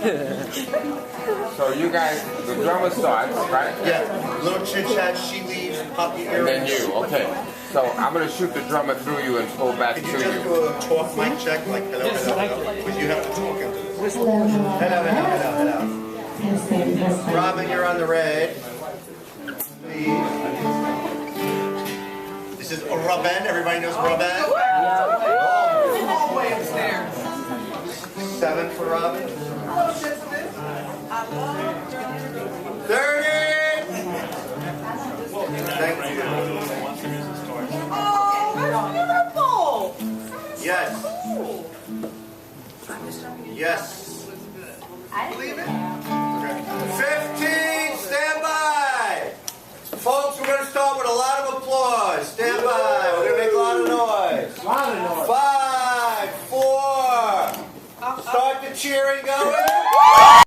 So you guys, the drummer starts, right? Yeah. Little chit chat, she leaves, pop the earrings. And then you, okay. So I'm gonna shoot the drummer through you and pull back Can to you just you. do a talk mic check, like hello, hello, hello? But you have to talk into this. Hello, hello. Robin, you're on the red. Please. This is Robin. Everybody knows Robin? Hallway upstairs. 7 for Robin. 30! Thank you. Oh, that's beautiful. Yes. Yes. Believe it? Okay. 15, stand by! Folks, we're going to start with a lot of applause. Stand by. We're going to make a lot of noise. 5, 4. Start the cheering going.